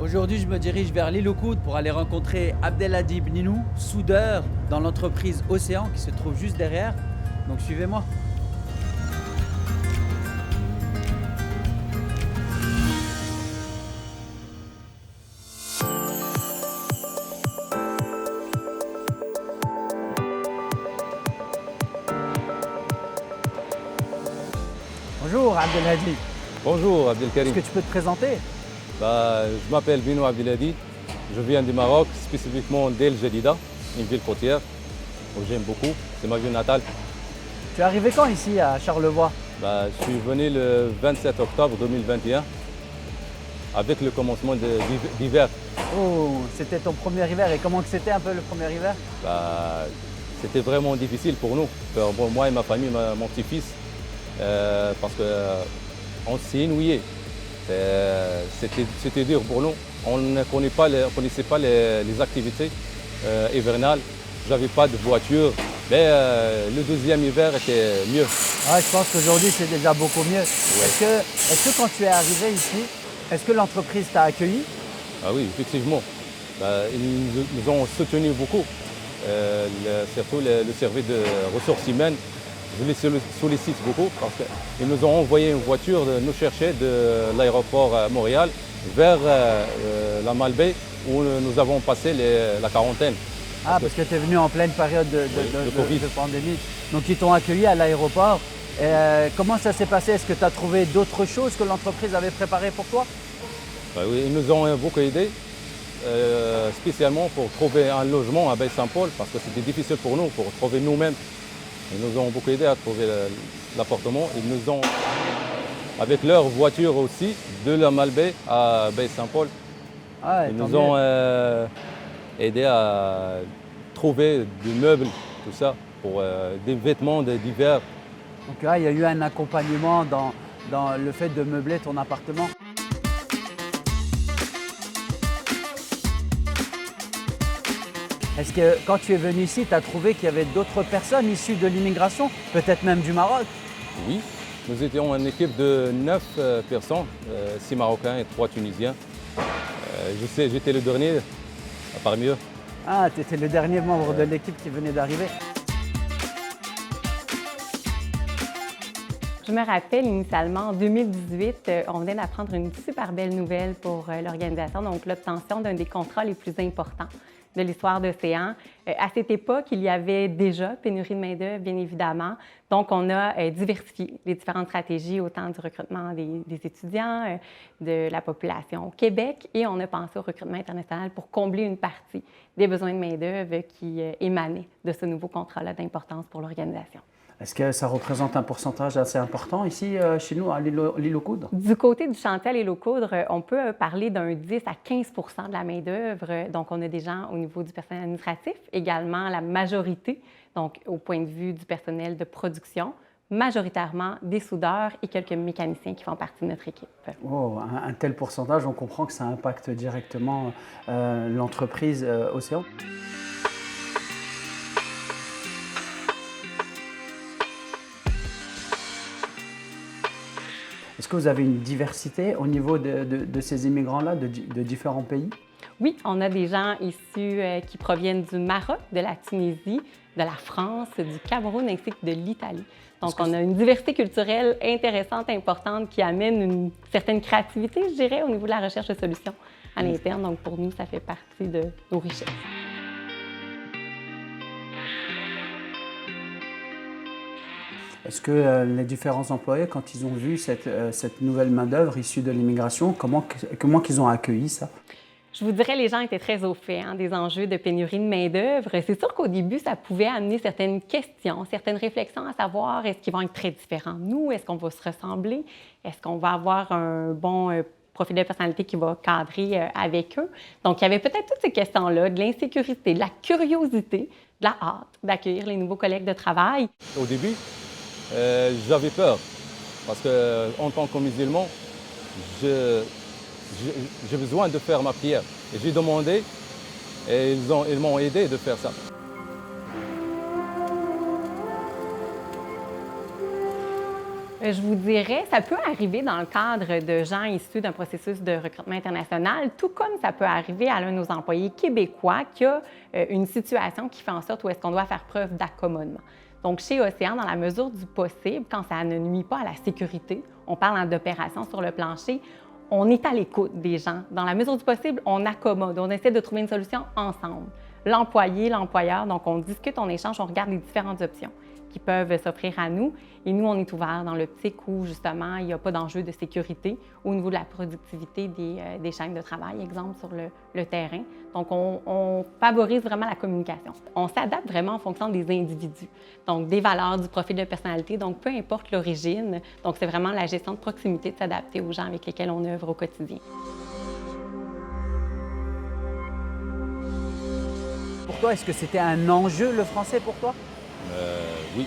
Aujourd'hui, je me dirige vers l'île aux Coudres pour aller rencontrer Abdelhadi Bninou, soudeur dans l'entreprise Océan qui se trouve juste derrière. Donc suivez-moi. Bonjour Abdelhadi, Bonjour est-ce Abdelkarim. que tu peux te présenter? Je m'appelle Bino Abdelhadi. Je viens du Maroc, spécifiquement d'El Jadida, une ville côtière où j'aime beaucoup. C'est ma ville natale. Tu es arrivé quand ici à Charlevoix? Je suis venu le 27 octobre 2021 avec le commencement d'hiver. Oh, c'était ton premier hiver et comment que c'était un peu le premier hiver? C'était vraiment difficile pour nous, pour moi et ma famille, mon petit-fils, parce qu'on s'est ennuyé. C'était dur pour nous. On ne connaissait pas les activités hivernales. Je n'avais pas de voiture, mais le deuxième hiver était mieux. Ouais, je pense qu'aujourd'hui c'est déjà beaucoup mieux. Ouais. Est-ce que quand tu es arrivé ici, est-ce que l'entreprise t'a accueilli? Ah oui, effectivement. Ils nous ont soutenus beaucoup, surtout le service de ressources humaines. Je les sollicite beaucoup parce qu'ils nous ont envoyé une voiture nous chercher de l'aéroport Montréal vers la Malbaie où nous avons passé la quarantaine. Ah, parce que tu es venu en pleine période de Covid. de pandémie. Donc ils t'ont accueilli à l'aéroport. Comment ça s'est passé? Est-ce que tu as trouvé d'autres choses que l'entreprise avait préparées pour toi? Oui, ils nous ont beaucoup aidés, spécialement pour trouver un logement à Baie-Saint-Paul parce que c'était difficile pour nous, pour trouver nous-mêmes. Ils nous ont beaucoup aidés à trouver l'appartement. Ils nous ont, avec leur voiture aussi, de la Malbaie à Baie-Saint-Paul, Ah, ils tant nous ont mieux. aidés à trouver des meubles, tout ça, pour des vêtements d'hiver. Donc là, il y a eu un accompagnement dans le fait de meubler ton appartement. Est-ce que quand tu es venu ici, tu as trouvé qu'il y avait d'autres personnes issues de l'immigration, peut-être même du Maroc? Oui, nous étions une équipe de 9 personnes, 6 Marocains et 3 Tunisiens. J'étais le dernier parmi eux. Ah, tu étais le dernier membre de l'équipe qui venait d'arriver. Je me rappelle initialement, en 2018, on venait d'apprendre une super belle nouvelle pour l'organisation, donc l'obtention d'un des contrats les plus importants de l'histoire d'Océan. À cette époque, il y avait déjà pénurie de main-d'œuvre, bien évidemment. Donc, on a diversifié les différentes stratégies, autant du recrutement des étudiants, de la population au Québec, et on a pensé au recrutement international pour combler une partie des besoins de main-d'œuvre qui émanaient de ce nouveau contrat-là d'importance pour l'organisation. Est-ce que ça représente un pourcentage assez important ici, chez nous, à l'île aux Coudres? Du côté du chantier à l'île aux Coudres, on peut parler d'un 10 à 15 de la main-d'œuvre. Donc, on a des gens au niveau du personnel administratif, également la majorité, donc au point de vue du personnel de production, majoritairement des soudeurs et quelques mécaniciens qui font partie de notre équipe. Oh, un tel pourcentage, on comprend que ça impacte directement l'entreprise Océan. Est-ce que vous avez une diversité au niveau de ces immigrants-là, de différents pays? Oui, on a des gens issus qui proviennent du Maroc, de la Tunisie, de la France, du Cameroun ainsi que de l'Italie. Donc, on a une diversité culturelle intéressante, importante, qui amène une certaine créativité, je dirais, au niveau de la recherche de solutions à l'interne. Donc, pour nous, ça fait partie de nos richesses. Est-ce que les différents employés, quand ils ont vu cette nouvelle main-d'œuvre issue de l'immigration, comment qu'ils ont accueilli ça? Je vous dirais, les gens étaient très au fait des enjeux de pénurie de main-d'œuvre. C'est sûr qu'au début, ça pouvait amener certaines questions, certaines réflexions à savoir est-ce qu'ils vont être très différents de nous? Est-ce qu'on va se ressembler? Est-ce qu'on va avoir un bon profil de personnalité qui va cadrer avec eux? Donc, il y avait peut-être toutes ces questions-là, de l'insécurité, de la curiosité, de la hâte d'accueillir les nouveaux collègues de travail. Au début, j'avais peur parce qu'en tant que musulman, j'ai besoin de faire ma prière. Et j'ai demandé et ils m'ont aidé de faire ça. Je vous dirais, ça peut arriver dans le cadre de gens issus d'un processus de recrutement international, tout comme ça peut arriver à l'un de nos employés québécois qui a une situation qui fait en sorte où est-ce qu'on doit faire preuve d'accommodement. Donc, chez Océan, dans la mesure du possible, quand ça ne nuit pas à la sécurité, on parle d'opérations sur le plancher, on est à l'écoute des gens. Dans la mesure du possible, on accommode, on essaie de trouver une solution ensemble. L'employé, l'employeur, donc on discute, on échange, on regarde les différentes options qui peuvent s'offrir à nous. Et nous, on est ouvert dans l'optique où, justement, il n'y a pas d'enjeu de sécurité au niveau de la productivité des chaînes de travail, exemple, sur le terrain. Donc, on favorise vraiment la communication. On s'adapte vraiment en fonction des individus, donc des valeurs, du profil de personnalité, donc peu importe l'origine. Donc, c'est vraiment la gestion de proximité de s'adapter aux gens avec lesquels on œuvre au quotidien. Pour toi, est-ce que c'était un enjeu, le français, pour toi? Oui.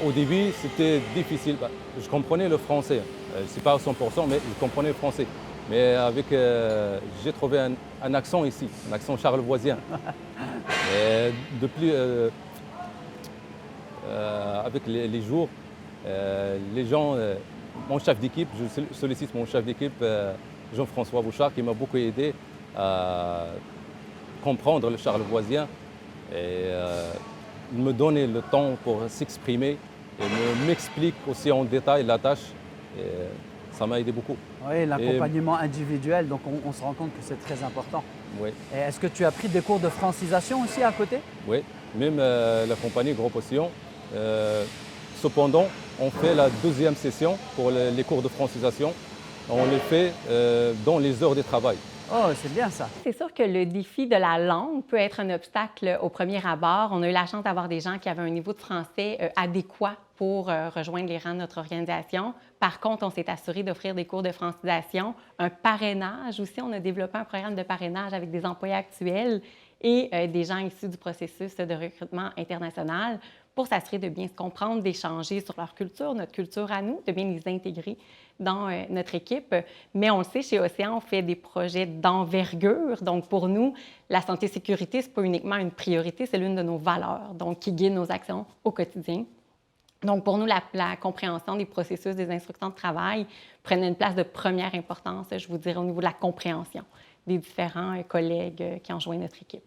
Au début, c'était difficile. Je comprenais le français. Je ne sais pas à 100%, mais je comprenais le français. Mais j'ai trouvé un accent ici, un accent charlevoisien. Et avec les jours, les gens, mon chef d'équipe, je sollicite mon chef d'équipe, Jean-François Bouchard, qui m'a beaucoup aidé à comprendre le charlevoisien. Et il me donnait le temps pour s'exprimer et m'explique aussi en détail la tâche. Et ça m'a aidé beaucoup. Oui, l'accompagnement individuel, donc on se rend compte que c'est très important. Oui. Est-ce que tu as pris des cours de francisation aussi à côté? Oui, même la compagnie Groupe Océan. Cependant, on fait la deuxième session pour les cours de francisation. On les fait dans les heures de travail. Oh, c'est bien ça. C'est sûr que le défi de la langue peut être un obstacle au premier abord. On a eu la chance d'avoir des gens qui avaient un niveau de français adéquat pour rejoindre les rangs de notre organisation. Par contre, on s'est assuré d'offrir des cours de francisation, un parrainage aussi. On a développé un programme de parrainage avec des employés actuels et des gens issus du processus de recrutement international pour s'assurer de bien se comprendre, d'échanger sur leur culture, notre culture à nous, de bien les intégrer dans notre équipe. Mais on le sait, chez Océan, on fait des projets d'envergure. Donc, pour nous, la santé-sécurité, ce n'est pas uniquement une priorité, c'est l'une de nos valeurs, donc qui guide nos actions au quotidien. Donc, pour nous, la compréhension des processus des instructions de travail prenait une place de première importance, je vous dirais, au niveau de la compréhension des différents collègues qui ont joint notre équipe.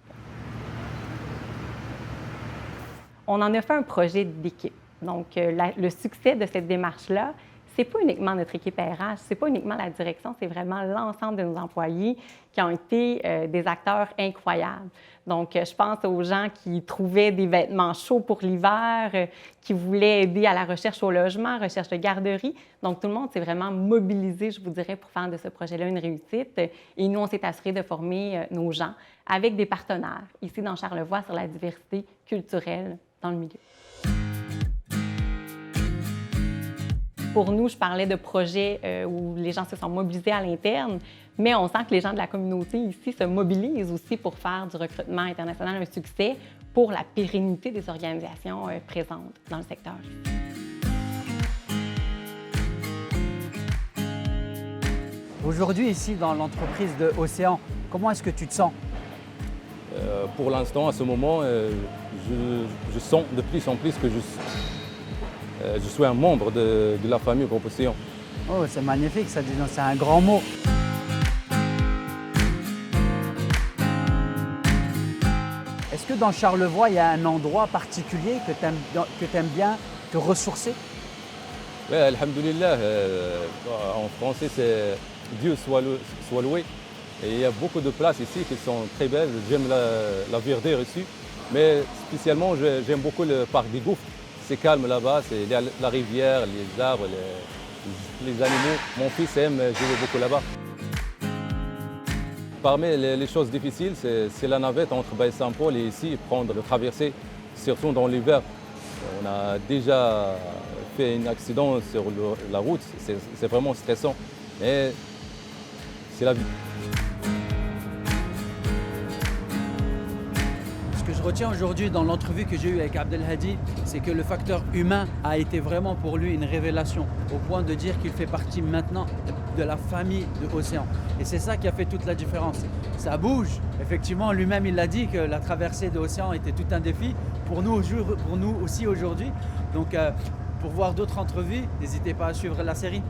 On en a fait un projet d'équipe. Donc, le succès de cette démarche-là, ce n'est pas uniquement notre équipe RH, ce n'est pas uniquement la direction, c'est vraiment l'ensemble de nos employés qui ont été des acteurs incroyables. Donc, je pense aux gens qui trouvaient des vêtements chauds pour l'hiver, qui voulaient aider à la recherche au logement, recherche de garderie. Donc, tout le monde s'est vraiment mobilisé, je vous dirais, pour faire de ce projet-là une réussite. Et nous, on s'est assuré de former nos gens avec des partenaires ici dans Charlevoix sur la diversité culturelle dans le milieu. Pour nous, je parlais de projets où les gens se sont mobilisés à l'interne, mais on sent que les gens de la communauté ici se mobilisent aussi pour faire du recrutement international un succès pour la pérennité des organisations présentes dans le secteur. Aujourd'hui, ici, dans l'entreprise de Océan, comment est-ce que tu te sens? Pour l'instant, à ce moment, je sens de plus en plus que je suis un membre de la famille Groupe Océan. Oh, c'est magnifique, ça, c'est un grand mot. Est-ce que dans Charlevoix, il y a un endroit particulier que tu aimes bien te ressourcer? Oui, alhamdoulilah, en français, c'est Dieu soit loué. Et il y a beaucoup de places ici qui sont très belles. J'aime la verdure ici, mais spécialement, j'aime beaucoup le parc des Gouffres. C'est calme là-bas, c'est la rivière, les arbres, les animaux. Mon fils aime jouer beaucoup là-bas. Parmi les choses difficiles, c'est la navette entre Baie-Saint-Paul et ici, prendre le traversée, surtout dans l'hiver. On a déjà fait un accident sur la route, c'est vraiment stressant, mais c'est la vie. Ce que je retiens aujourd'hui dans l'entrevue que j'ai eue avec Abdelhadi, c'est que le facteur humain a été vraiment pour lui une révélation, au point de dire qu'il fait partie maintenant de la famille de Océan. Et c'est ça qui a fait toute la différence. Ça bouge. Effectivement, lui-même, il l'a dit que la traversée de l'océan était tout un défi pour nous aussi aujourd'hui. Donc, Pour voir d'autres entrevues, n'hésitez pas à suivre la série.